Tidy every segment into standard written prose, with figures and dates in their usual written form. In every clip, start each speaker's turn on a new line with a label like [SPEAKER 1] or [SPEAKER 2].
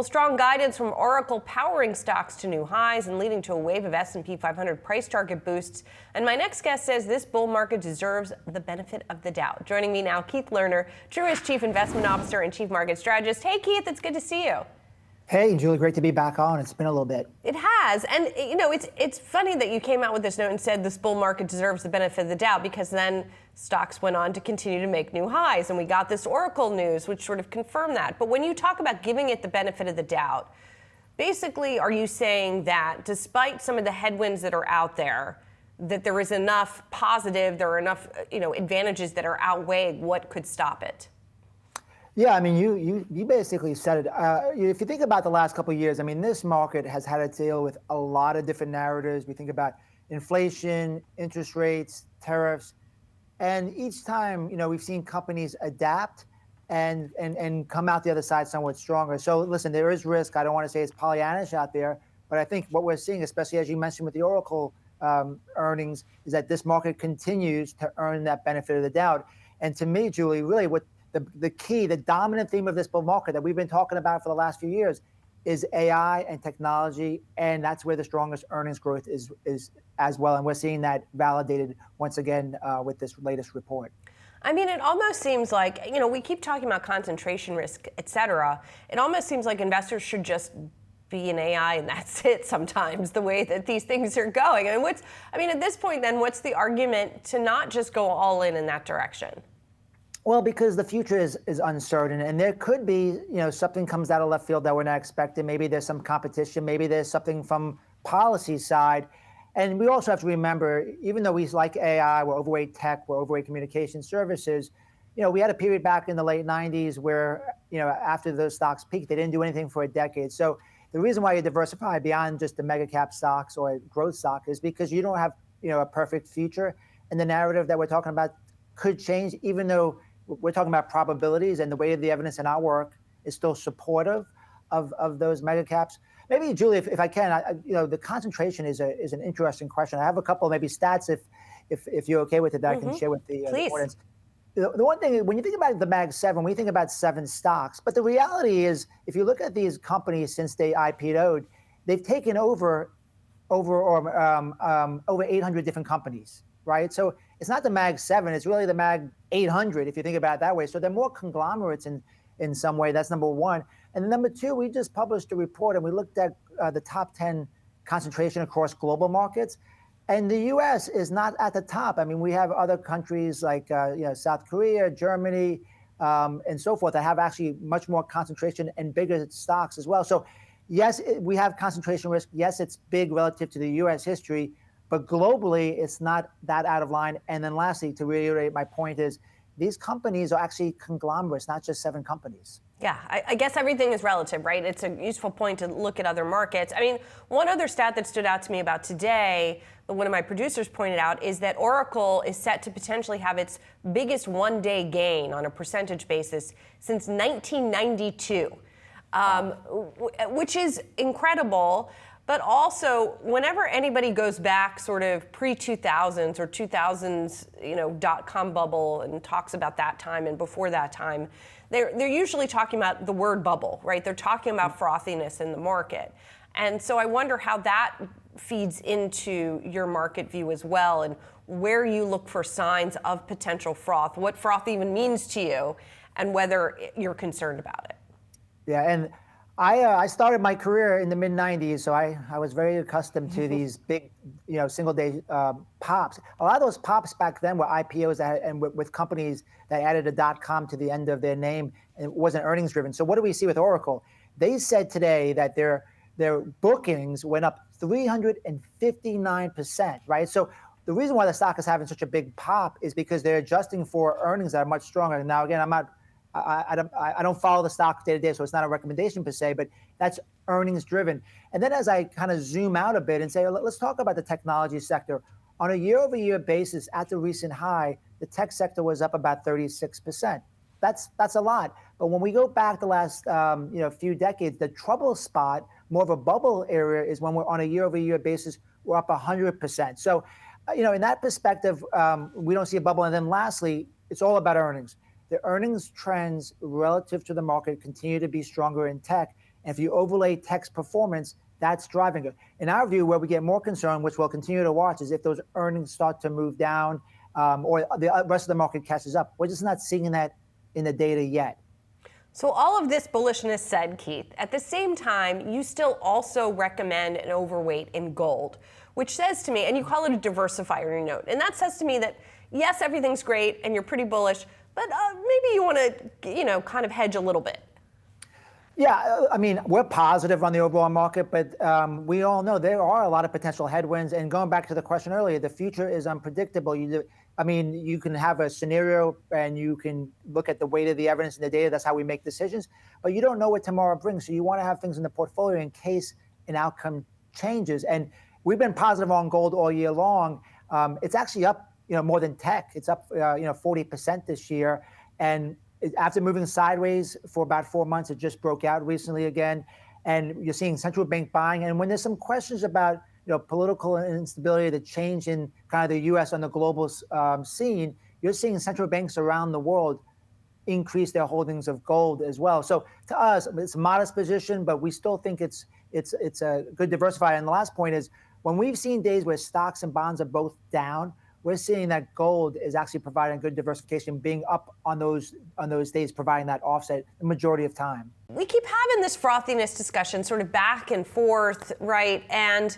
[SPEAKER 1] Well, strong guidance from Oracle powering stocks to new highs and leading to a wave of S&P 500 price target boosts. And my next guest says this bull market deserves the benefit of the doubt. Joining me now, Keith Lerner, Truist Chief Investment Officer and Chief Market Strategist. Hey, Keith, it's good to see you.
[SPEAKER 2] Hey, Julie, great to be back on. It's been a little bit.
[SPEAKER 1] It has. And, you know, it's funny that you came out with this note and said this bull market deserves the benefit of the doubt, because then stocks went on to continue to make new highs. And we got this Oracle news, which sort of confirmed that. But when you talk about giving it the benefit of the doubt, basically, are you saying that despite some of the headwinds that are out there, that there is enough positive, there are enough, advantages that are outweighing what could stop it?
[SPEAKER 2] Yeah, I mean, you basically said it. If you think about the last couple of years, I mean, this market has had to deal with a lot of different narratives. We think about inflation, interest rates, tariffs, and each time, we've seen companies adapt and come out the other side somewhat stronger. So listen, there is risk. I don't want to say it's Pollyannish out there, but I think what we're seeing, especially as you mentioned with the Oracle earnings, is that this market continues to earn that benefit of the doubt. And to me, Julie, really what the key, the dominant theme of this bull market that we've been talking about for the last few years is AI and technology, and that's where the strongest earnings growth is as well. And we're seeing that validated once again with this latest report.
[SPEAKER 1] I mean, it almost seems like, we keep talking about concentration risk, et cetera. It almost seems like investors should just be in AI and that's it sometimes, the way that these things are going. At this point then, what's the argument to not just go all in that direction?
[SPEAKER 2] Well, because the future is uncertain, and there could be, something comes out of left field that we're not expecting. Maybe there's some competition. Maybe there's something from policy side. And we also have to remember, even though we like AI, we're overweight tech, we're overweight communication services, we had a period back in the late 90s where, after those stocks peaked, they didn't do anything for a decade. So the reason why you diversify beyond just the mega cap stocks or growth stock is because you don't have, a perfect future. And the narrative that we're talking about could change, even though we're talking about probabilities, and the weight of the evidence in our work is still supportive of those mega caps. Maybe, Julie, if I can, the concentration is an interesting question. I have a couple maybe stats if you're okay with it that I can share with the audience. The one thing, when you think about the Mag 7, we think about 7 stocks. But the reality is, if you look at these companies since they IPO'd, they've taken over 800 different companies, right? So it's not the Mag 7, it's really the Mag 800, if you think about it that way. So they're more conglomerates in some way. That's number one. And number two, we just published a report and we looked at the top 10 concentration across global markets. And the U.S. is not at the top. I mean, we have other countries like South Korea, Germany, and so forth that have actually much more concentration and bigger stocks as well. So yes, we have concentration risk. Yes, it's big relative to the U.S. history, but globally, it's not that out of line. And then lastly, to reiterate my point is, these companies are actually conglomerates, not just 7 companies.
[SPEAKER 1] Yeah, I guess everything is relative, right? It's a useful point to look at other markets. I mean, one other stat that stood out to me about today, that one of my producers pointed out, is that Oracle is set to potentially have its biggest one-day gain on a percentage basis since 1992, which is incredible. But also, whenever anybody goes back sort of pre-2000s or 2000s, dot-com bubble and talks about that time and before that time, they're usually talking about the word bubble, right? They're talking about frothiness in the market. And so I wonder how that feeds into your market view as well, and where you look for signs of potential froth, what froth even means to you, and whether you're concerned about it.
[SPEAKER 2] Yeah, and I started my career in the mid-90s, so I was very accustomed to these big, single-day pops. A lot of those pops back then were IPOs and with companies that added a .com to the end of their name, and it wasn't earnings-driven. So what do we see with Oracle? They said today that their bookings went up 359%, right? So the reason why the stock is having such a big pop is because they're adjusting for earnings that are much stronger. Now, again, I don't follow the stock day to day, so it's not a recommendation per se, but that's earnings driven. And then as I kind of zoom out a bit and say, let's talk about the technology sector. On a year-over-year basis, at the recent high, the tech sector was up about 36%. That's a lot. But when we go back the last few decades, the trouble spot, more of a bubble area, is when we're on a year-over-year basis, we're up 100%. So, in that perspective, we don't see a bubble. And then lastly, it's all about earnings. The earnings trends relative to the market continue to be stronger in tech. And if you overlay tech's performance, that's driving it. In our view, where we get more concerned, which we'll continue to watch, is if those earnings start to move down or the rest of the market catches up. We're just not seeing that in the data yet.
[SPEAKER 1] So all of this bullishness said, Keith, at the same time, you still also recommend an overweight in gold, which says to me, and you call it a diversifier in your note, and that says to me that, yes, everything's great and you're pretty bullish, but maybe you want to, kind of hedge a little bit.
[SPEAKER 2] Yeah, I mean, we're positive on the overall market, but we all know there are a lot of potential headwinds. And going back to the question earlier, the future is unpredictable. You can have a scenario and you can look at the weight of the evidence and the data. That's how we make decisions. But you don't know what tomorrow brings. So you want to have things in the portfolio in case an outcome changes. And we've been positive on gold all year long. It's actually up, more than tech. It's up, 40% this year. And after moving sideways for about 4 months, it just broke out recently again. And you're seeing central bank buying. And when there's some questions about political instability, the change in kind of the U.S. on the global scene, you're seeing central banks around the world increase their holdings of gold as well. So to us, it's a modest position, but we still think it's a good diversifier. And the last point is, when we've seen days where stocks and bonds are both down, we're seeing that gold is actually providing good diversification, being up on those days, providing that offset the majority of time.
[SPEAKER 1] We keep having this frothiness discussion sort of back and forth, right? And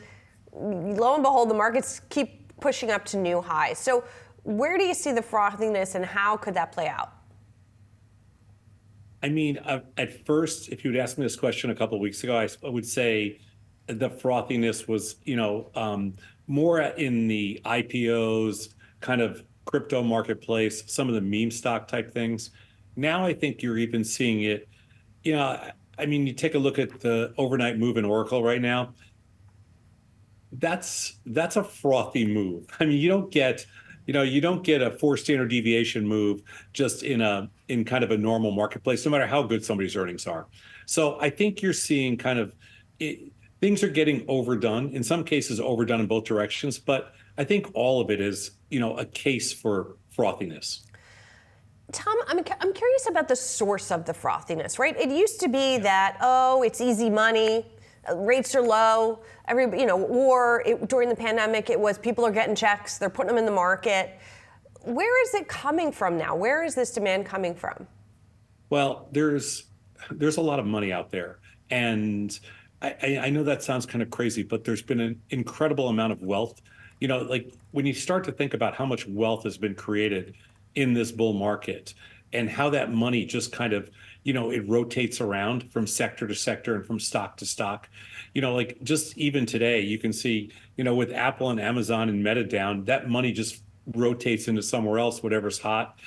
[SPEAKER 1] lo and behold, the markets keep pushing up to new highs. So where do you see the frothiness and how could that play out?
[SPEAKER 3] I mean, at first, if you would ask me this question a couple of weeks ago, I would say the frothiness was, more in the IPOs, kind of crypto marketplace, some of the meme stock type things. Now I think you're even seeing it, you take a look at the overnight move in Oracle right now. That's a frothy move. I mean, you don't get a 4 standard deviation move just in kind of a normal marketplace, no matter how good somebody's earnings are. So I think you're seeing kind of things are getting overdone, in some cases overdone in both directions, but I think all of it is, a case for frothiness.
[SPEAKER 1] Tom, I'm curious about the source of the frothiness, right? It used to be that, it's easy money, rates are low, during the pandemic, it was people are getting checks, they're putting them in the market. Where is it coming from now? Where is this demand coming from?
[SPEAKER 3] Well, there's a lot of money out there. And I know that sounds kind of crazy, but there's been an incredible amount of wealth. Like when you start to think about how much wealth has been created in this bull market and how that money just kind of, it rotates around from sector to sector and from stock to stock. Like just even today, you can see, with Apple and Amazon and Meta down, that money just rotates into somewhere else, whatever's hot.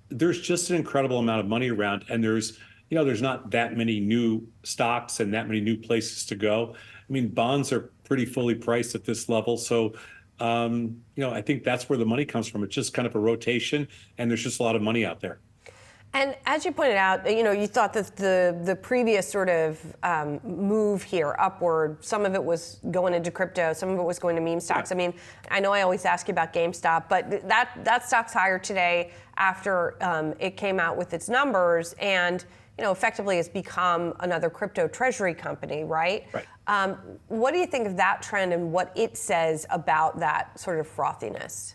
[SPEAKER 3] There's just an incredible amount of money around, and there's not that many new stocks and that many new places to go. I mean, bonds are pretty fully priced at this level. So, I think that's where the money comes from. It's just kind of a rotation, and there's just a lot of money out there.
[SPEAKER 1] And as you pointed out, you thought that the previous sort of move here upward, some of it was going into crypto, some of it was going to meme stocks. Yeah. I mean, I know I always ask you about GameStop, but that stock's higher today after it came out with its numbers and effectively has become another crypto treasury company, right?
[SPEAKER 3] Right.
[SPEAKER 1] What do you think of that trend and what it says about that sort of frothiness?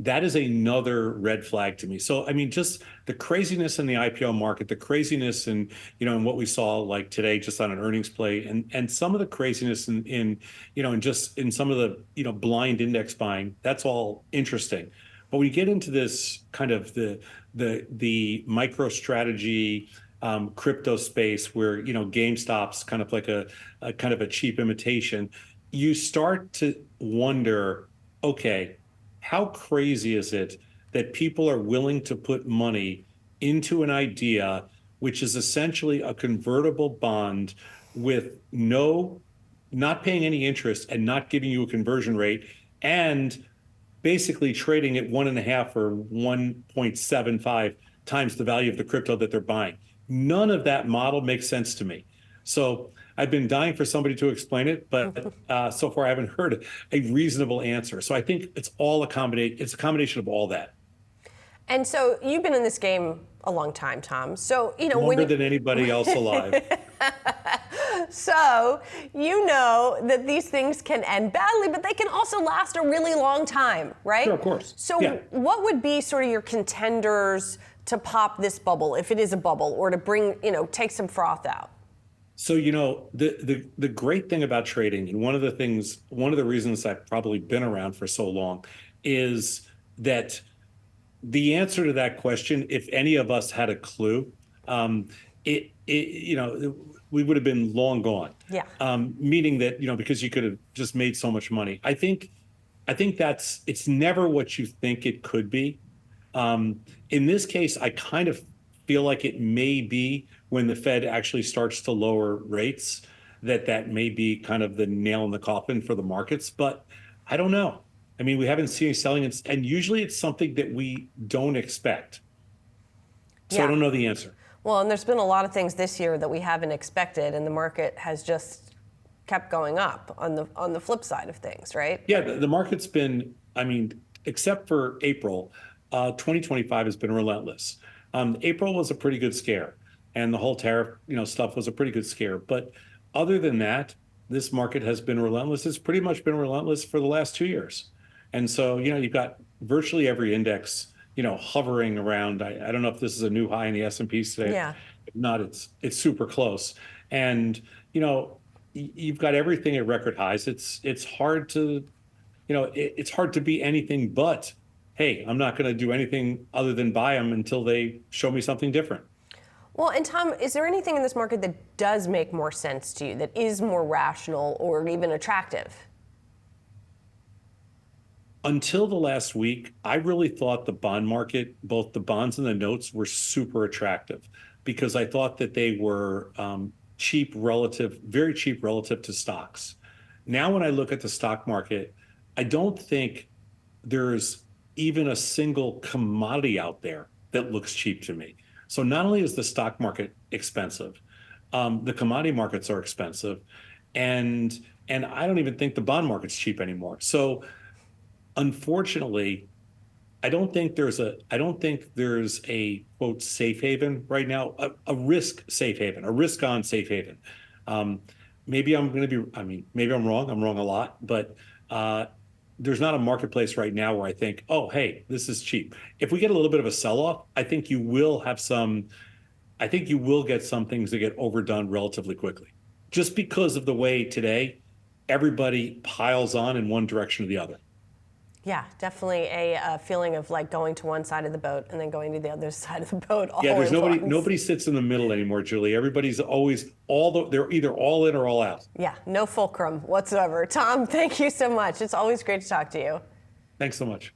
[SPEAKER 3] That is another red flag to me. So, I mean, just the craziness in the IPO market, the craziness in what we saw like today, just on an earnings play, and some of the craziness in just in some of the, blind index buying, that's all interesting. But when you get into this kind of the micro strategy, crypto space where, GameStop's kind of like a kind of a cheap imitation, you start to wonder, okay, how crazy is it that people are willing to put money into an idea which is essentially a convertible bond with not paying any interest and not giving you a conversion rate, and basically trading at 1.5 or 1.75 times the value of the crypto that they're buying? None of that model makes sense to me. So I've been dying for somebody to explain it, but so far I haven't heard a reasonable answer. So I think it's a combination of all that.
[SPEAKER 1] And so you've been in this game a long time, Tom. So, you know,
[SPEAKER 3] Longer than anybody else alive.
[SPEAKER 1] So, you know that these things can end badly, but they can also last a really long time, right?
[SPEAKER 3] Sure, of course.
[SPEAKER 1] So,
[SPEAKER 3] Yeah.
[SPEAKER 1] what would be sort of your contenders to pop this bubble, if it is a bubble, or to bring, you know, take some froth out?
[SPEAKER 3] So, you know, the great thing about trading, and one of the reasons I've probably been around for so long, is that the answer to that question, if any of us had a clue, you know, we would have been long gone.
[SPEAKER 1] Yeah.
[SPEAKER 3] Meaning that, you know, because you could have just made so much money. I think it's never what you think it could be. In this case, I kind of feel like it may be when the Fed actually starts to lower rates, that may be kind of the nail in the coffin for the markets. But I don't know. I mean, we haven't seen any selling, and usually it's something that we don't expect. So
[SPEAKER 1] Yeah.
[SPEAKER 3] I don't know the answer.
[SPEAKER 1] Well, and there's been a lot of things this year that we haven't expected, and the market has just kept going up on the flip side of things, right?
[SPEAKER 3] Yeah, the market's been, I mean, except for April, 2025 has been relentless. April was a pretty good scare, and the whole tariff, you know, stuff was a pretty good scare. But other than that, this market has been relentless. It's pretty much been relentless for the last 2 years. And so, you know, you've got virtually every index, you know, hovering around. I don't know if this is a new high in the S&P today.
[SPEAKER 1] Yeah.
[SPEAKER 3] If not, it's super close. And, you know, you've got everything at record highs. It's hard to, you know, it's hard to be anything but, hey, I'm not going to do anything other than buy them until they show me something different.
[SPEAKER 1] Well, and Tom, is there anything in this market that does make more sense to you, that is more rational or even attractive?
[SPEAKER 3] Until the last week, I really thought the bond market, both the bonds and the notes, were super attractive because I thought that they were cheap relative, very cheap relative to stocks. Now, when I look at the stock market, I don't think there's even a single commodity out there that looks cheap to me. So not only is the stock market expensive, the commodity markets are expensive, and I don't even think the bond market's cheap anymore. So unfortunately, I don't think there's a quote safe haven right now, a risk safe haven, a risk on safe haven. Maybe I'm going to be, I mean, maybe I'm wrong a lot, but there's not a marketplace right now where I think, oh, hey, this is cheap. If we get a little bit of a sell-off, I think you will get some things that get overdone relatively quickly, just because of the way today everybody piles on in one direction or the other.
[SPEAKER 1] Yeah, definitely a feeling of like going to one side of the boat and then going to the other side of the boat. All
[SPEAKER 3] Yeah, there's
[SPEAKER 1] at once.
[SPEAKER 3] nobody sits in the middle anymore, Julie. Everybody's always they're either all in or all out.
[SPEAKER 1] Yeah, no fulcrum whatsoever. Tom, thank you so much. It's always great to talk to you.
[SPEAKER 3] Thanks so much.